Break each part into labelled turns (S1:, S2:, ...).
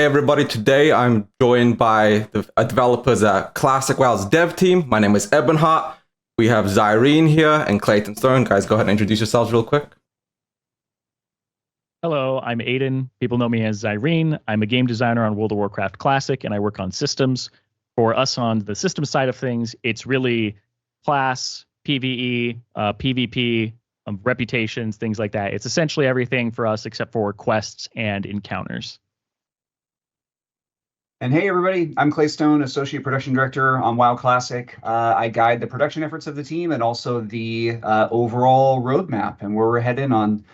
S1: everybody. Today I'm joined by the developers at Classic WoW's dev team. My name is Ebenhart. We have Zirene here and Clayton Stone. Guys, go ahead and introduce yourselves real quick.
S2: Hello, I'm Aiden. People know me as Zirene. I'm a game designer on World of Warcraft Classic, and I work on systems. For us on the system side of things, it's really class, PvE, PvP, reputations, things like that. It's essentially everything for us except for quests and encounters.
S3: And hey, everybody, I'm Clay Stone, Associate Production Director on WoW Classic. I guide the production efforts of the team and also the overall roadmap and where we're heading on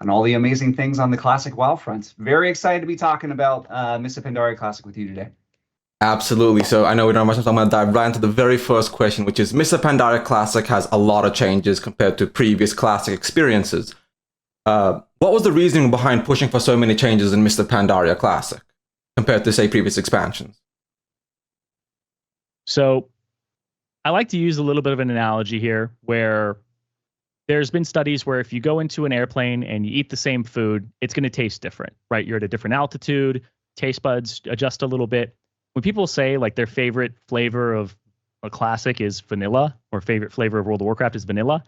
S3: all the amazing things on the Classic WoW front. Very excited to be talking about Mists of Pandaraia Classic with you today.
S1: Absolutely. So I know we don't have much time, so I'm going to dive right into the very first question, which is Mists of Pandaraia Classic has a lot of changes compared to previous Classic experiences. What was the reasoning behind pushing for so many changes in Mists of Pandaraia Classic compared to, say, previous expansions?
S2: So I like to use a little bit of an analogy here where there's been studies where if you go into an airplane and you eat the same food, it's going to taste different, right? You're at a different altitude, taste buds adjust a little bit. When people say like their favorite flavor of a Classic is vanilla or favorite flavor of World of Warcraft is vanilla,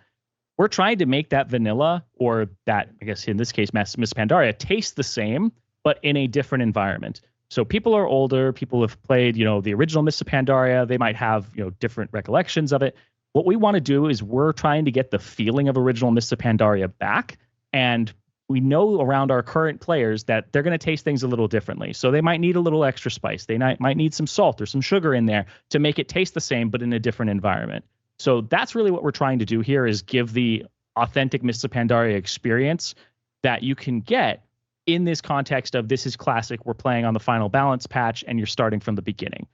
S2: we're trying to make that vanilla or that, I guess in this case, Mists of Pandaria, taste the same, but in a different environment. So people are older, people have played, the original Mists of Pandaria, they might have, different recollections of it. What we want to do is we're trying to get the feeling of original Mists of Pandaria back, and we know around our current players that they're going to taste things a little differently. So they might need a little extra spice. They might need some salt or some sugar in there to make it taste the same, but in a different environment. So that's really what we're trying to do here is give the authentic Mists of Pandaria experience that you can get in this context of this is Classic, we're playing on the final balance patch, and you're starting from the beginning.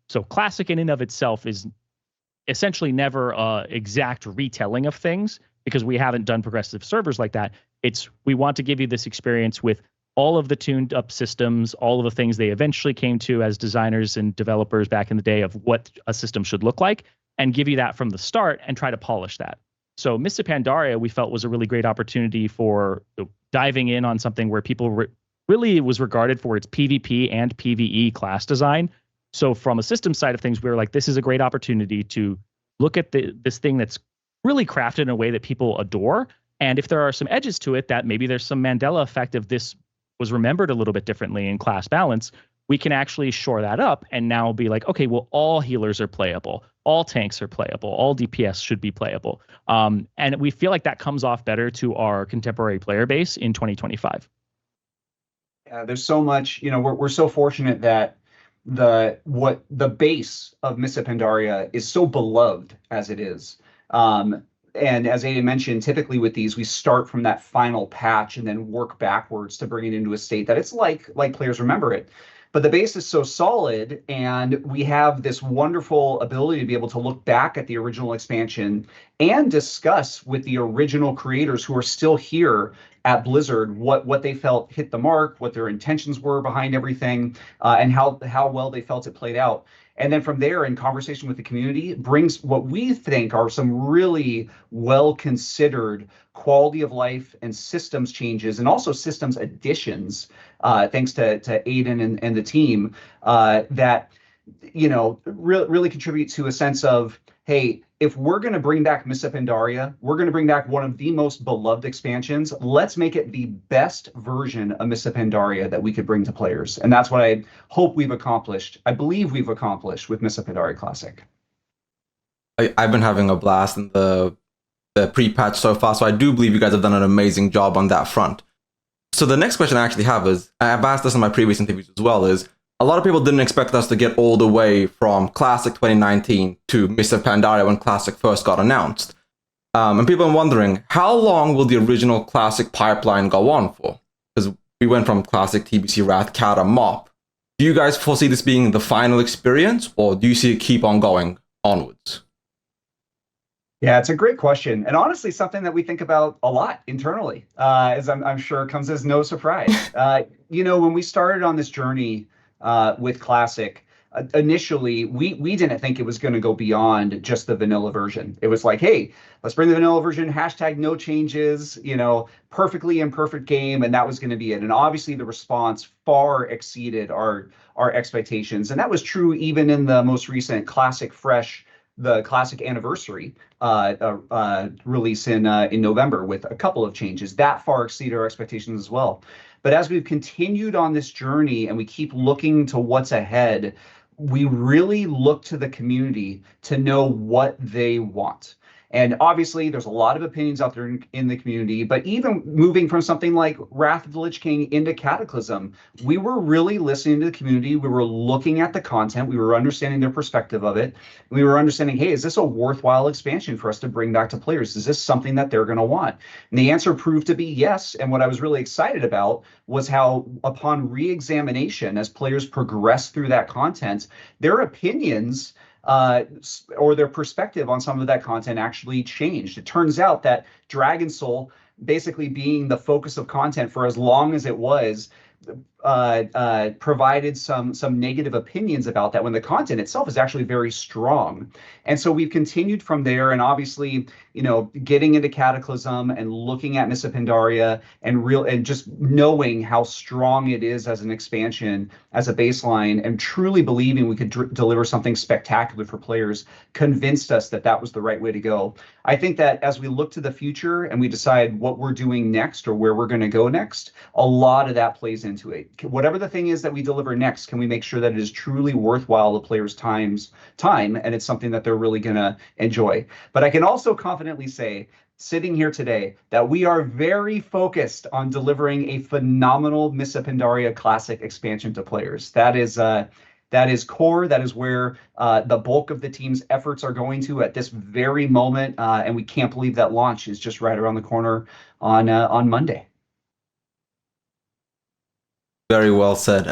S2: So Classic in and of itself is essentially never an exact retelling of things because we haven't done progressive servers like that. We want to give you this experience with all of the tuned up systems, all of the things they eventually came to as designers and developers back in the day of what a system should look like, and give you that from the start and try to polish that. So Mists of Pandaria, we felt was a really great opportunity for diving in on something where people really was regarded for its PvP and PvE class design. So from a system side of things, we were like, this is a great opportunity to look at this thing that's really crafted in a way that people adore. And if there are some edges to it that maybe there's some Mandela effect of this was remembered a little bit differently in class balance, we can actually shore that up and now be like, okay, well, all healers are playable. All tanks are playable. All DPS should be playable. And we feel like that comes off better to our contemporary player base in 2025.
S3: Yeah, there's so much, we're so fortunate that the base of Mists of Pandaria is so beloved as it is. And as Aiden mentioned, typically with these, we start from that final patch and then work backwards to bring it into a state that it's like players remember it. But the base is so solid, and we have this wonderful ability to be able to look back at the original expansion and discuss with the original creators who are still here at Blizzard what they felt hit the mark, what their intentions were behind everything, and how well they felt it played out. And then from there, in conversation with the community, brings what we think are some really well-considered quality of life and systems changes, and also systems additions, thanks to Aiden and the team, that really contribute to a sense of, hey, if we're going to bring back Mists of Pandaria, we're going to bring back one of the most beloved expansions. Let's make it the best version of Mists of Pandaria that we could bring to players. And that's what I hope we've accomplished. I believe we've accomplished with Mists of Pandaria Classic.
S1: I've been having a blast in the pre-patch so far, so I do believe you guys have done an amazing job on that front. So the next question I actually have is, I've asked this in my previous interviews as well, is a lot of people didn't expect us to get all the way from Classic 2019 to Mists of Pandaria when Classic first got announced. And people are wondering, how long will the original Classic pipeline go on for? Because we went from Classic, TBC, Wrath, Cata, MoP. Do you guys foresee this being the final experience, or do you see it keep on going onwards?
S3: Yeah, it's a great question, and honestly, something that we think about a lot internally, as I'm sure comes as no surprise. When we started on this journey with Classic, initially we didn't think it was going to go beyond just the vanilla version. It was like, hey, let's bring the vanilla version, hashtag no changes, perfectly imperfect game, and that was going to be it. And obviously the response far exceeded our expectations, and that was true even in the most recent the classic anniversary release in November with a couple of changes that far exceeded our expectations as well. But as we've continued on this journey and we keep looking to what's ahead, we really look to the community to know what they want. And obviously, there's a lot of opinions out there in the community, but even moving from something like Wrath of the Lich King into Cataclysm, we were really listening to the community. We were looking at the content. We were understanding their perspective of it. We were understanding, hey, is this a worthwhile expansion for us to bring back to players? Is this something that they're going to want? And the answer proved to be yes. And what I was really excited about was how, upon re-examination, as players progressed through that content, their opinions or their perspective on some of that content actually changed. It turns out that Dragon Soul, basically being the focus of content for as long as it was, provided some negative opinions about that when the content itself is actually very strong. And so we've continued from there, and obviously, getting into Cataclysm and looking at Mists of Pandaria and just knowing how strong it is as an expansion, as a baseline, and truly believing we could deliver something spectacular for players, convinced us that that was the right way to go. I think that as we look to the future and we decide what we're doing next or where we're going to go next, a lot of that plays into it. Whatever the thing is that we deliver next, can we make sure that it is truly worthwhile the players' time and it's something that they're really going to enjoy? But I can also confidently say, sitting here today, that we are very focused on delivering a phenomenal Mists of Pandaria Classic expansion to players. That is core. That is where the bulk of the team's efforts are going to at this very moment, and we can't believe that launch is just right around the corner on Monday.
S1: Very well said.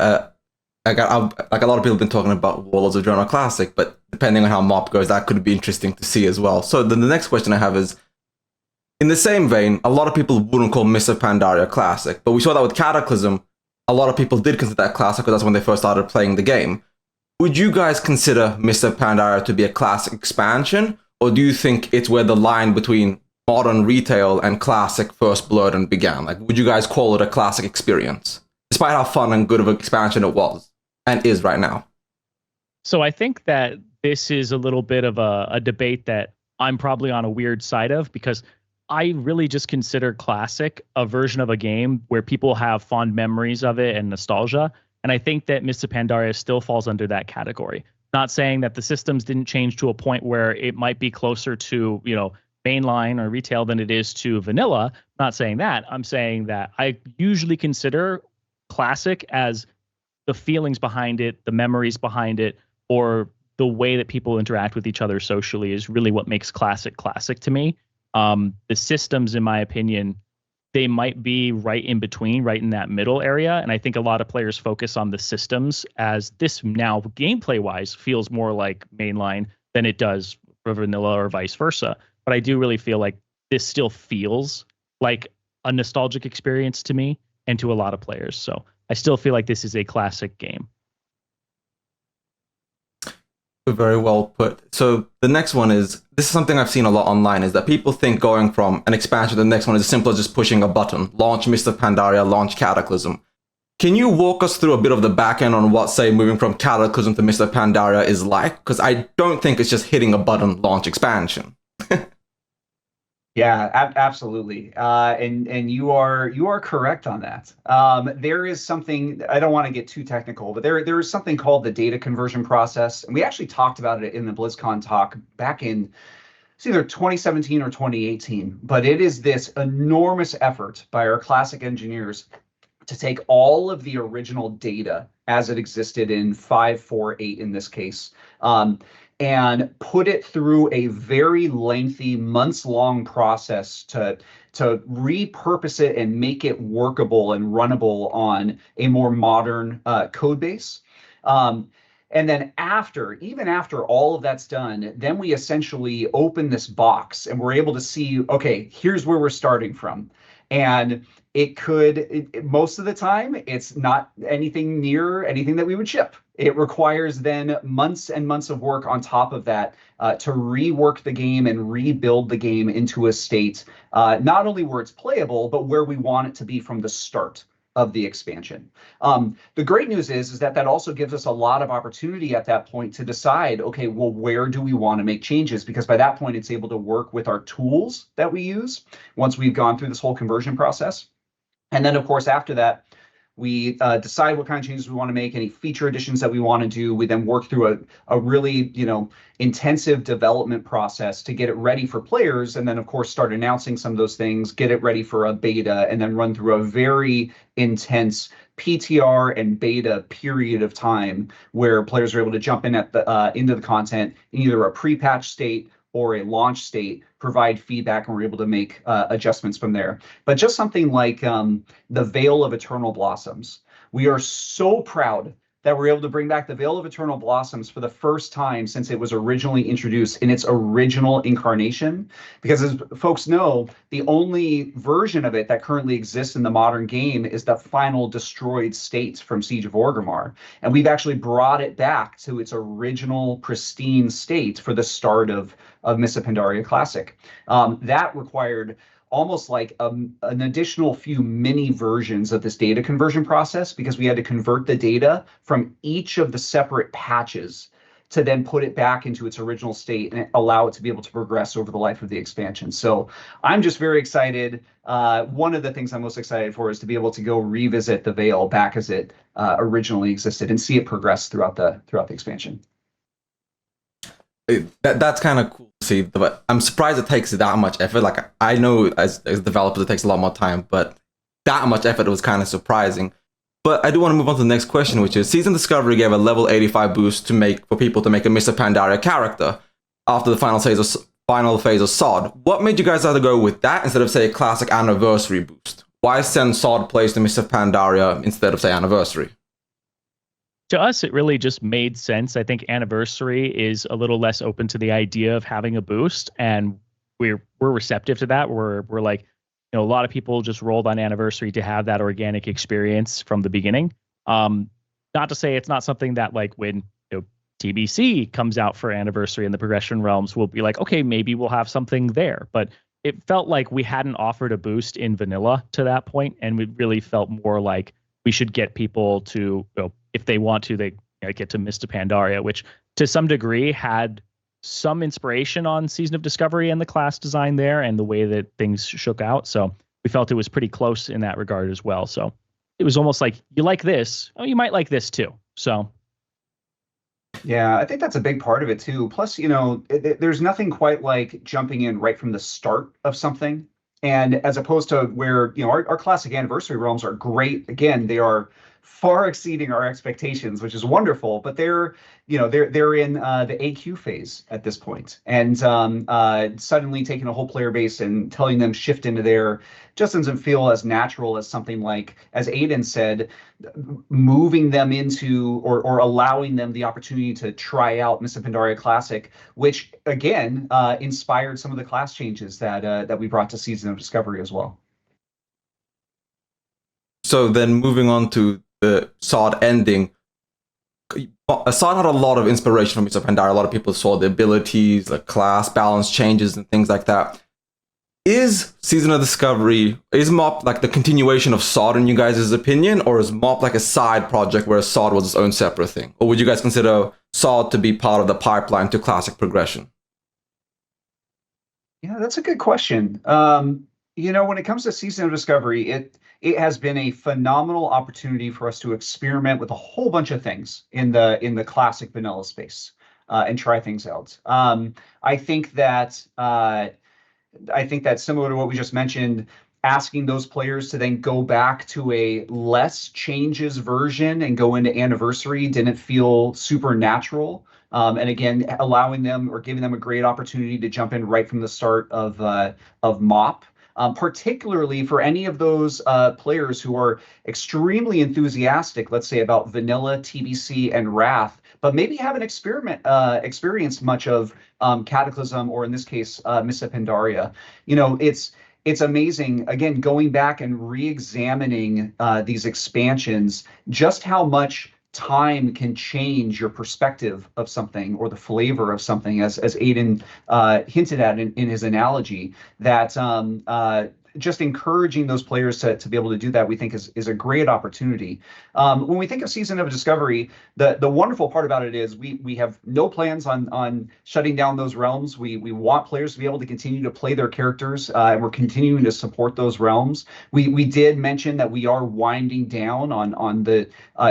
S1: Like a lot of people have been talking about Warlords of Draenor Classic, but depending on how MoP goes, that could be interesting to see as well. So then the next question I have is, in the same vein, a lot of people wouldn't call Mists of Pandaria Classic, but we saw that with Cataclysm, a lot of people did consider that classic because that's when they first started playing the game. Would you guys consider Mists of Pandaria to be a classic expansion, or do you think it's where the line between modern retail and classic first blurred and began? Like, would you guys call it a classic experience, despite how fun and good of an expansion it was and is right now?
S2: So I think that this is a little bit of a debate that I'm probably on a weird side of, because I really just consider classic a version of a game where people have fond memories of it and nostalgia. And I think that Mists of Pandaria still falls under that category. Not saying that the systems didn't change to a point where it might be closer to, mainline or retail than it is to vanilla. Not saying that. I'm saying that I usually consider classic as the feelings behind it, the memories behind it, or the way that people interact with each other socially is really what makes classic to me. The systems, in my opinion, they might be right in between, right in that middle area. And I think a lot of players focus on the systems, as this now gameplay wise feels more like mainline than it does for vanilla or vice versa. But I do really feel like this still feels like a nostalgic experience to me and to a lot of players. So I still feel like this is a classic game.
S1: Very well put. So the next one is, this is something I've seen a lot online, is that people think going from an expansion to the next one is as simple as just pushing a button. Launch Mists of Pandaria, launch Cataclysm. Can you walk us through a bit of the back end on what, say, moving from Cataclysm to Mists of Pandaria is like? Because I don't think it's just hitting a button, launch expansion.
S3: Yeah, absolutely. And you are correct on that. There is something, I don't want to get too technical, but there is something called the data conversion process. And we actually talked about it in the BlizzCon talk back in, it's either 2017 or 2018. But it is this enormous effort by our classic engineers to take all of the original data as it existed in 5.4.8 in this case, and put it through a very lengthy, months-long process to repurpose it and make it workable and runnable on a more modern code base. And then even after all of that's done, then we essentially open this box and we're able to see, okay, here's where we're starting from. And It could, most of the time, it's not anything near anything that we would ship. It requires then months and months of work on top of that to rework the game and rebuild the game into a state not only where it's playable, but where we want it to be from the start of the expansion. The great news is that also gives us a lot of opportunity at that point to decide, okay, well, where do we want to make changes? Because by that point, it's able to work with our tools that we use once we've gone through this whole conversion process. And then, of course, after that, we decide what kind of changes we want to make, any feature additions that we want to do. We then work through a really, intensive development process to get it ready for players. And then, of course, start announcing some of those things, get it ready for a beta, and then run through a very intense PTR and beta period of time where players are able to jump in at the into the content in either a pre-patch state or a launch state, provide feedback, and we're able to make adjustments from there. But just something like the Veil of Eternal Blossoms. We are so proud that we're able to bring back the Veil of Eternal Blossoms for the first time since it was originally introduced in its original incarnation. Because as folks know, the only version of it that currently exists in the modern game is the final destroyed state from Siege of Orgrimmar. And we've actually brought it back to its original pristine state for the start of Mists of Pandaraia Classic. That required almost like an additional few mini versions of this data conversion process because we had to convert the data from each of the separate patches to then put it back into its original state and allow it to be able to progress over the life of the expansion. So I'm just very excited. One of the things I'm most excited for is to be able to go revisit the Veil back as it originally existed and see it progress throughout the expansion.
S1: That's kind of cool to see, but I'm surprised it takes that much effort. Like, I know as developers it takes a lot more time, but that much effort was kind of surprising. But I do want to move on to the next question, which is Season Discovery gave a level 85 boost for people to make a Mists of Pandaria character after the final phase of SoD. What made you guys either go with that instead of, say, a classic anniversary boost? Why send SoD plays to Mists of Pandaria instead of, say, anniversary?
S2: To us, it really just made sense. I think anniversary is a little less open to the idea of having a boost, and we're receptive to that. We're like, a lot of people just rolled on anniversary to have that organic experience from the beginning. Not to say it's not something that, like, when TBC comes out for anniversary in the progression realms, we'll be like, okay, maybe we'll have something there. But it felt like we hadn't offered a boost in vanilla to that point, and we really felt more like we should get people to, if they want to, they get to Mists of Pandaria, which to some degree had some inspiration on Season of Discovery and the class design there and the way that things shook out. So we felt it was pretty close in that regard as well. So it was almost like, you like this, oh, you might like this too. So
S3: yeah, I think that's a big part of it too. Plus, there's nothing quite like jumping in right from the start of something. And as opposed to where, our classic anniversary realms are great. Again, they are far exceeding our expectations, which is wonderful. But they're in the AQ phase at this point, and suddenly taking a whole player base and telling them shift into there just doesn't feel as natural as something like, as Aiden said, moving them into or allowing them the opportunity to try out Mists of Pandaria Classic, which again inspired some of the class changes that we brought to Season of Discovery as well.
S1: So then moving on to the SoD ending, SoD had a lot of inspiration from Mists of Pandaria. A lot of people saw the abilities, like class balance changes and things like that. Is Season of Discovery, is MoP like the continuation of SoD in you guys' opinion, or is MoP like a side project where SoD was its own separate thing? Or would you guys consider SoD to be part of the pipeline to classic progression?
S3: Yeah, that's a good question. When it comes to Season of Discovery, it has been a phenomenal opportunity for us to experiment with a whole bunch of things in the classic vanilla space and try things out. I think that similar to what we just mentioned, asking those players to then go back to a less changes version and go into anniversary didn't feel super natural. And again, allowing them or giving them a great opportunity to jump in right from the start of MoP. Particularly for any of those players who are extremely enthusiastic, let's say, about vanilla, TBC, and Wrath, but maybe haven't experienced much of Cataclysm, or in this case, Mists of Pandaria. it's amazing, again, going back and re-examining these expansions, just how much time can change your perspective of something or the flavor of something, as Aiden hinted at in his analogy, that just encouraging those players to be able to do that, we think is a great opportunity. When we think of Season of Discovery, the wonderful part about it is we have no plans on shutting down those realms. We want players to be able to continue to play their characters, and we're continuing to support those realms. We did mention that we are winding down on the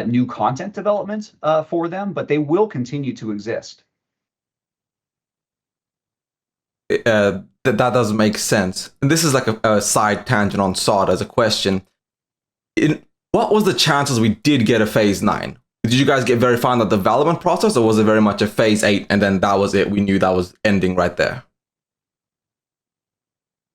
S3: new content development for them, but they will continue to exist.
S1: That does make sense. And this is like a side tangent on SoD as a question. What was the chances we did get a Phase 9? Did you guys get very far in the development process, or was it very much a Phase 8 and then that was it? We knew that was ending right there.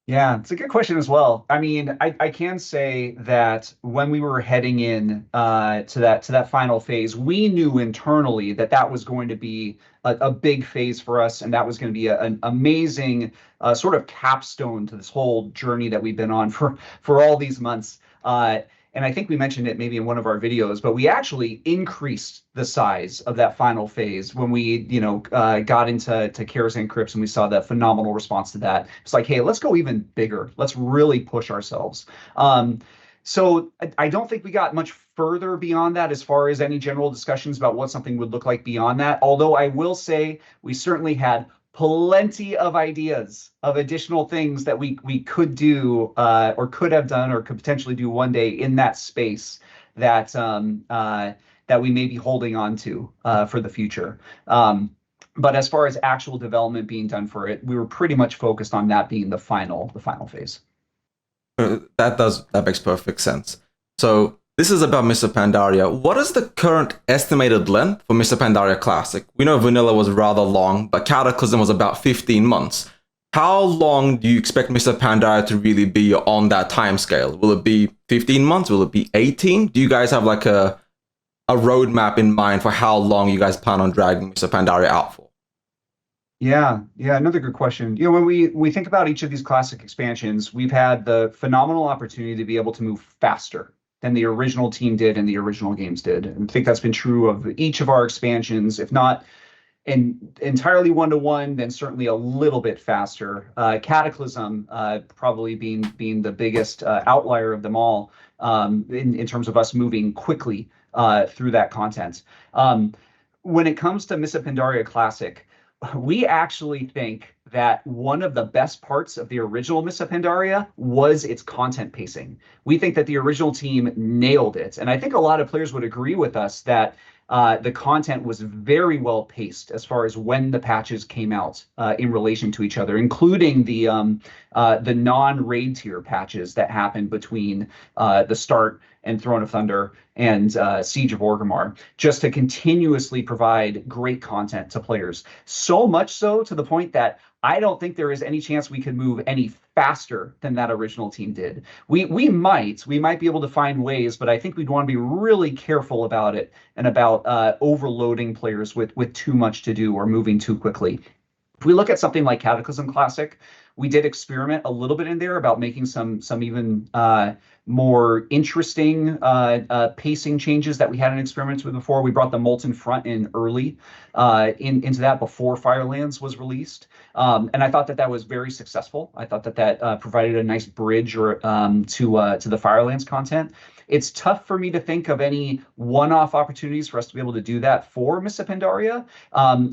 S3: Yeah, it's a good question as well. I mean, I can say that when we were heading in to that final phase, we knew internally that that was going to be a big phase for us, and that was going to be an amazing sort of capstone to this whole journey that we've been on for all these months. And I think we mentioned it maybe in one of our videos, but we actually increased the size of that final phase when we, got into Kerosene Crypts and we saw the phenomenal response to that. It's like, hey, let's go even bigger. Let's really push ourselves. So I don't think we got much further beyond that as far as any general discussions about what something would look like beyond that. Although I will say we certainly had plenty of ideas of additional things that we could do or could have done or could potentially do one day in that space that that we may be holding on to for the future. But as far as actual development being done for it, we were pretty much focused on that being the final phase.
S1: That makes perfect sense. So this is about Mists of Pandaria. What is the current estimated length for Mists of Pandaria Classic? We know Vanilla was rather long, but Cataclysm was about 15 months. How long do you expect Mists of Pandaria to really be on that timescale? Will it be 15 months? Will it be 18? Do you guys have like a roadmap in mind for how long you guys plan on dragging Mists of Pandaria out for?
S3: Yeah, another good question. When we think about each of these classic expansions, we've had the phenomenal opportunity to be able to move faster than the original team did and the original games did. And I think that's been true of each of our expansions, if not entirely one-to-one, then certainly a little bit faster. Cataclysm probably being the biggest outlier of them all in terms of us moving quickly through that content. When it comes to Mists of Pandaria Classic, we actually think that one of the best parts of the original Mists of Pandaria was its content pacing. We think that the original team nailed it. And I think a lot of players would agree with us that the content was very well paced as far as when the patches came out in relation to each other, including the non-raid tier patches that happened between the start and Throne of Thunder and Siege of Orgrimmar, just to continuously provide great content to players. So much so to the point that I don't think there is any chance we could move any faster than that original team did. We might be able to find ways, but I think we'd want to be really careful about it and about overloading players with too much to do or moving too quickly. If we look at something like Cataclysm Classic, we did experiment a little bit in there about making some even more interesting pacing changes that we hadn't experimented with before. We brought the Molten Front in early into that before Firelands was released. And I thought that was very successful. I thought that provided a nice bridge to the Firelands content. It's tough for me to think of any one-off opportunities for us to be able to do that for Mists of Pandaria.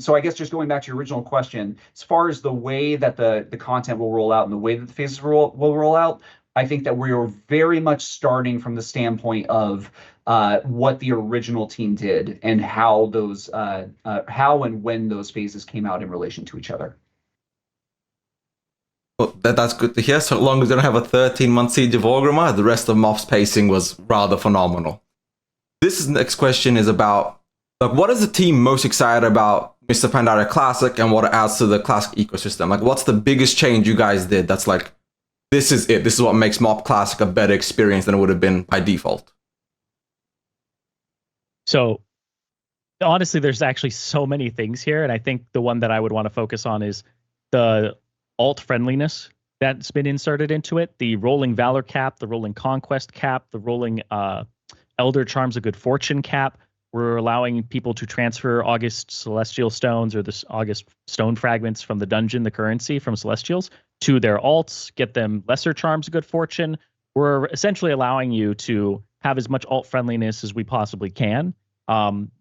S3: So I guess just going back to your original question, as far as the way that the content will roll out and the way that the phases will roll out, I think that we are very much starting from the standpoint of what the original team did and how and when those phases came out in relation to each other.
S1: Well, that's good to hear. So long as we don't have a 13-month Siege of Orgrimmar, the rest of MoP's pacing was rather phenomenal. This next question is about, what is the team most excited about Mists of Pandaria Classic and what it adds to the Classic ecosystem? What's the biggest change you guys did that's this is it. This is what makes MoP Classic a better experience than it would have been by default?
S2: So honestly, there's actually so many things here. And I think the one that I would want to focus on is the alt friendliness that's been inserted into it. The rolling Valor cap, the rolling Conquest cap, the rolling Elder Charms of Good Fortune cap. We're allowing people to transfer August Celestial Stones or the August Stone Fragments from the dungeon, the currency from Celestials, to their alts, get them lesser Charms of Good Fortune. We're essentially allowing you to have as much alt friendliness as we possibly can,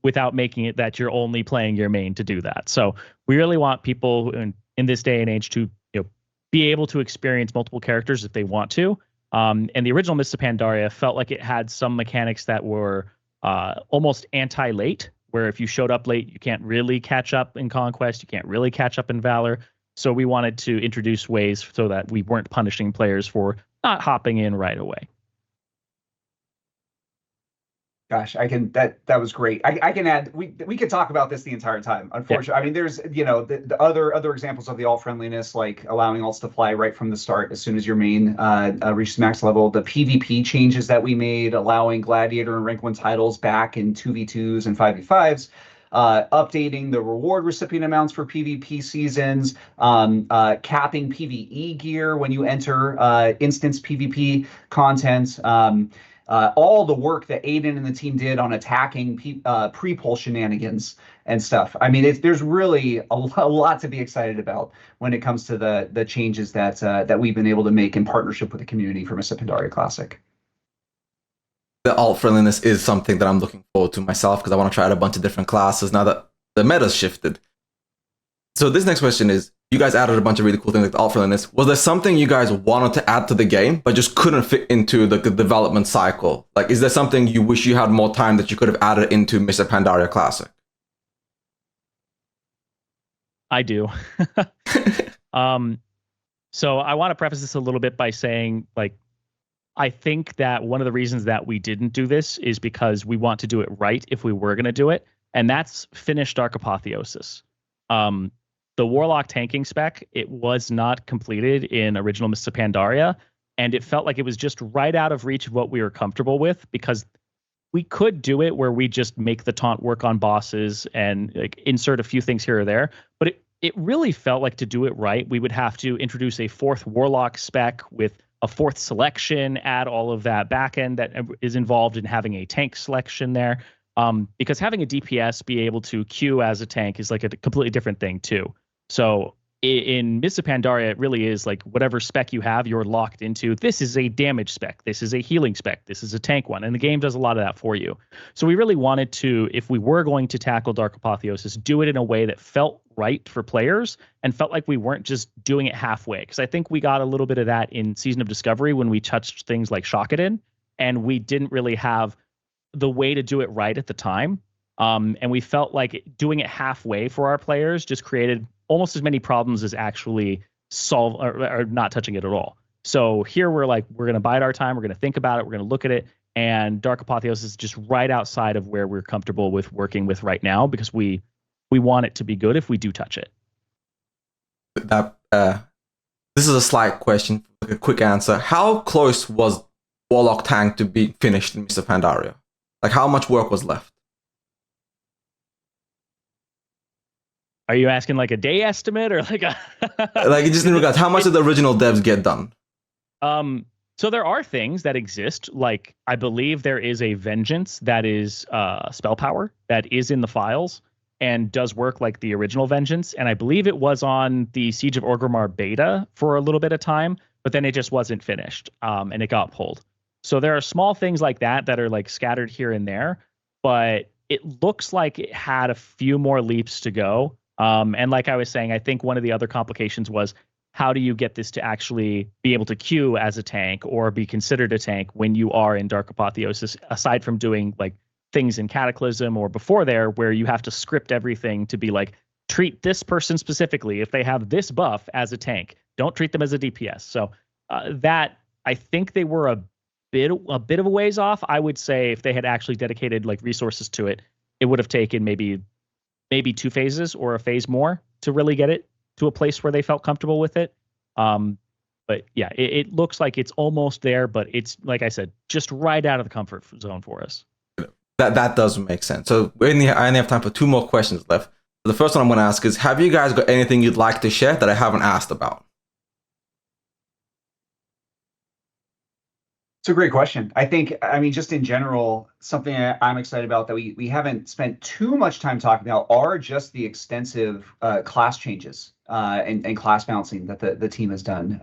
S2: without making it that you're only playing your main to do that. So we really want people in this day and age to be able to experience multiple characters if they want to. And the original Mists of Pandaria felt like it had some mechanics that were almost anti-late, where if you showed up late, you can't really catch up in Conquest, you can't really catch up in Valor. So we wanted to introduce ways so that we weren't punishing players for not hopping in right away.
S3: Gosh, that was great. I can add, we could talk about this the entire time. Unfortunately, yeah. I mean, there's the other examples of the alt friendliness, like allowing alts to fly right from the start as soon as your main reaches max level. The PvP changes that we made, allowing Gladiator and Rank 1 titles back in 2v2s and 5v5s. Updating the reward recipient amounts for PvP seasons, capping PvE gear when you enter instance PvP content. All the work that Aiden and the team did on attacking pre-pull shenanigans and stuff. I mean, there's really a lot to be excited about when it comes to the changes that we've been able to make in partnership with the community for Mists of Pandaraia Classic.
S1: The alt friendliness is something that I'm looking forward to myself, because I want to try out a bunch of different classes now that the meta's shifted. So this next question is, you guys added a bunch of really cool things like the alt friendliness. Was there something you guys wanted to add to the game but just couldn't fit into the development cycle? Like, is there something you wish you had more time that you could have added into Mists of Pandaria Classic?
S2: I do. So I want to preface this a little bit by saying, like, I think that one of the reasons that we didn't do this is because we want to do it right if we were going to do it, and that's finish Dark Apotheosis. The Warlock tanking spec, it was not completed in original Mists of Pandaria, and it felt like it was just right out of reach of what we were comfortable with, because we could do it where we just make the taunt work on bosses and like insert a few things here or there, but it really felt like to do it right, we would have to introduce a fourth Warlock spec with a fourth selection, add all of that backend that is involved in having a tank selection there. Because having a DPS be able to queue as a tank is like a completely different thing too. So in Mists of Pandaria, it really is like whatever spec you have, you're locked into. This is a damage spec. This is a healing spec. This is a tank one. And the game does a lot of that for you. So we really wanted to, if we were going to tackle Dark Apotheosis, do it in a way that felt right for players and felt like we weren't just doing it halfway. Because I think we got a little bit of that in Season of Discovery when we touched things like Shockaden, and we didn't really have the way to do it right at the time. And we felt like doing it halfway for our players just created almost as many problems as actually solve or not touching it at all. So here we're like, we're going to bide our time. We're going to think about it. We're going to look at it. And Dark Apotheosis is just right outside of where we're comfortable with working with right now, because we want it to be good if we do touch it.
S1: This is a slight question, a quick answer. How close was Warlock tank to be finished in Mists of Pandaria? Like, how much work was left?
S2: Are you asking like a day estimate or like a
S1: like, just in regards, how much did the original devs get done?
S2: So there are things that exist. Like, I believe there is a Vengeance that is spell power that is in the files and does work like the original Vengeance. And I believe it was on the Siege of Orgrimmar beta for a little bit of time, but then it just wasn't finished and it got pulled. So there are small things like that that are like scattered here and there, but it looks like it had a few more leaps to go. And like I was saying, I think one of the other complications was, how do you get this to actually be able to queue as a tank or be considered a tank when you are in Dark Apotheosis, aside from doing like things in Cataclysm or before there where you have to script everything to be like, treat this person specifically if they have this buff as a tank. Don't treat them as a DPS. So that, I think they were a bit of a ways off. I would say if they had actually dedicated like resources to it, it would have taken maybe 2 phases or a phase more to really get it to a place where they felt comfortable with it. But yeah, it looks like it's almost there, but it's, like I said, just right out of the comfort zone for us.
S1: That does make sense. So I only have time for 2 more questions left. The first one I'm going to ask is, have you guys got anything you'd like to share that I haven't asked about?
S3: It's a great question. I mean, just in general, something I'm excited about that we haven't spent too much time talking about are just the extensive class changes and class balancing that the team has done.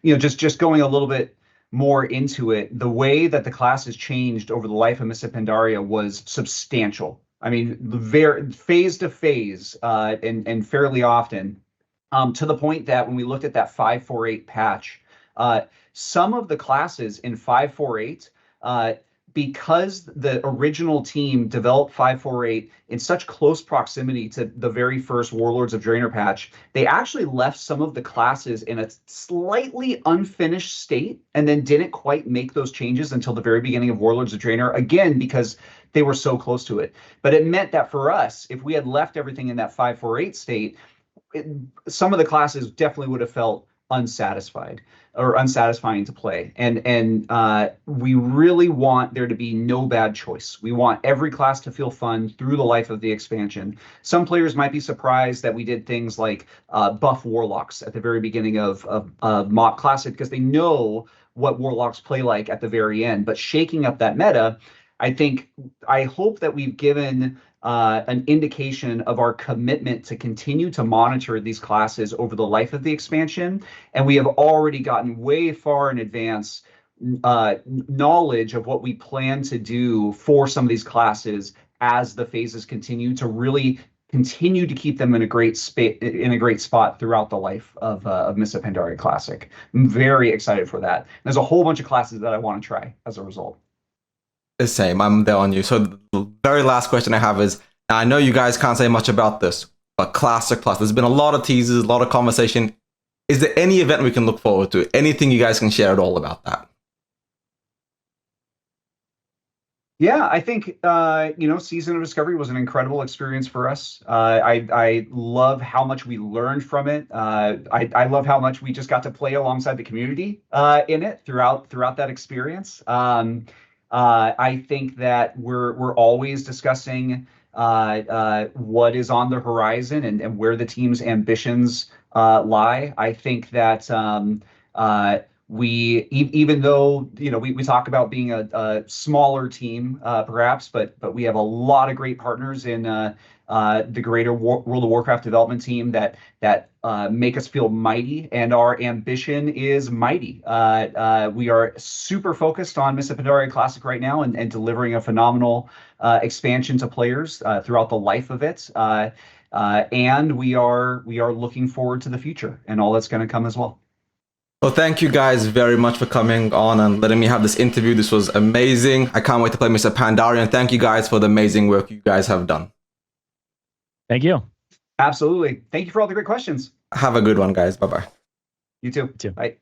S3: Just going a little bit more into it, the way that the class has changed over the life of Mists of Pandaria was substantial. I mean, very phase to phase and fairly often, to the point that when we looked at that 548 patch, some of the classes in 548, because the original team developed 548 in such close proximity to the very first Warlords of Draenor patch, they actually left some of the classes in a slightly unfinished state and then didn't quite make those changes until the very beginning of Warlords of Draenor, again, because they were so close to it. But it meant that for us, if we had left everything in that 548 state, some of the classes definitely would have felt unsatisfied or unsatisfying to play. And we really want there to be no bad choice. We want every class to feel fun through the life of the expansion. Some players might be surprised that we did things like buff Warlocks at the very beginning of MoP Classic because they know what Warlocks play like at the very end. But shaking up that meta, I hope that we've given an indication of our commitment to continue to monitor these classes over the life of the expansion. And we have already gotten way far in advance knowledge of what we plan to do for some of these classes as the phases continue to really continue to keep them in a great spot throughout the life of Mists of Pandaria Classic. I'm very excited for that. There's a whole bunch of classes that I want to try as a result.
S1: The same. I'm there on you. So the very last question I have is, I know you guys can't say much about this, but Classic Plus, there's been a lot of teasers, a lot of conversation. Is there any event we can look forward to? Anything you guys can share at all about that?
S3: Yeah, I think Season of Discovery was an incredible experience for us. I love how much we learned from it. I love how much we just got to play alongside the community in it throughout that experience. I think that we're always discussing what is on the horizon and where the team's ambitions lie. I think that even though we talk about being a smaller team perhaps, but we have a lot of great partners in the greater World of Warcraft development team that make us feel mighty, and our ambition is mighty. We are super focused on Mists of Pandaraia Classic right now and delivering a phenomenal expansion to players throughout the life of it. And we are looking forward to the future and all that's going to come as well.
S1: Well, thank you guys very much for coming on and letting me have this interview. This was amazing. I can't wait to play Mists of Pandaria, and thank you guys for the amazing work you guys have done.
S2: Thank you.
S3: Absolutely. Thank you for all the great questions.
S1: Have a good one, guys. Bye-bye.
S3: You too.
S2: You too.
S3: Bye.